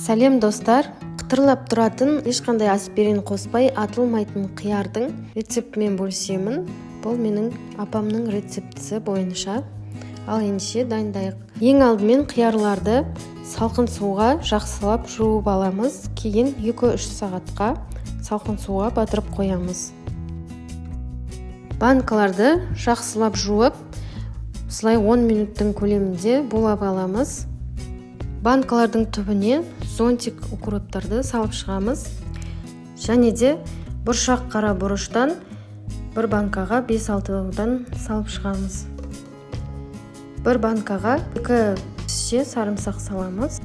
Сәлем достар, қытырлап тұратын, ешқандай аспирин қоспай атылмайтын қиярдың рецептімен бөлісемін. Бұл менің апамның рецептісі бойынша. Ал ендеше дайындайық. Ең алдымен қиярларды салқын суға жақсылап жуып аламыз. Кейін 2-3 сағатқа салқын суға батырып қоямыз. Банкаларды жақсылап жуып, осылай 10 минуттың көлемінде булап аламыз. Банкалардың түбіне зонтик укроптарды салып шығамыз. Және де бұршақ қара бұрыштан бір банкаға 5-6-дан салып шығамыз. Бір банкаға 2 шеше сарымсақ саламыз.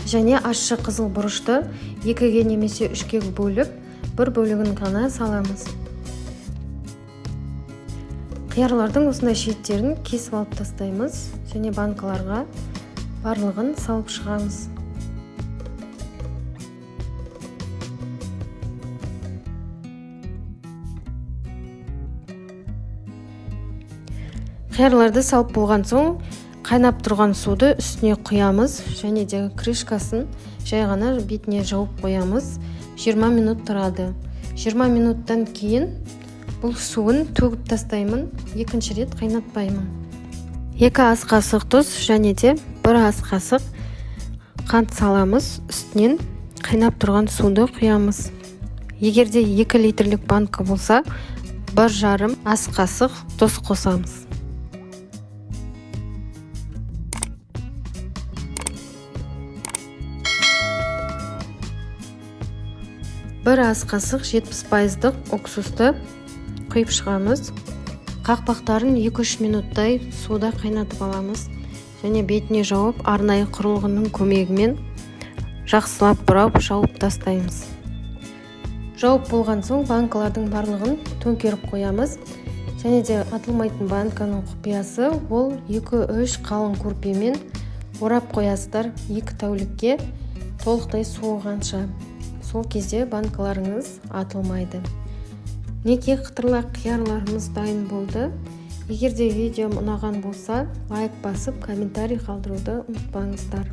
Және ащы қызыл бұрышты 2-ге немесе 3-ге бөліп, бір бөлігін ғана саламыз. Қиярлардың осындай шеттерін кесіп алып тастаймыз және банкаларға барлығын салып шығамыз. Қиярларды салып болған соң, қайнап тұрған суды үстіне құямыз және де крышкасын жай ғана бетіне жауып қоямыз. 20 минут тұрады. 20 минуттан кейін бұл суын төгіп тастаймын, екінші рет қайнатпаймын. 2 ас қасық тұз және де 1 ас қасық қант саламыз, үстінен қайнап тұрған суды құямыз. Егерде 2 литрлік банка болса, 1,5 ас қасық тұз қосамыз. Бір ас қасық 70% уксусты құйып шығамыз. Қақпақтарын 2-3 минуттай суда қайнатып аламыз және бетіне жауып, арнайы құрылғының көмегімен жақсылап бұрап жауып тастаймыз. Жауып болған соң банкалардың барлығын төңкеріп қоямыз және де атылмайтын банканың құпиясы ол 2-3 қалың көрпемен орап қоясыздар 2 тәулікке толықтай суығанша. Сол кезде банкаларыңыз атылмайды. Неке қытырлақ қиярларымыз дайын болды. Егерде видеом ұнаған болса, лайк басып, комментарий қалдыруды ұмытпаңыздар.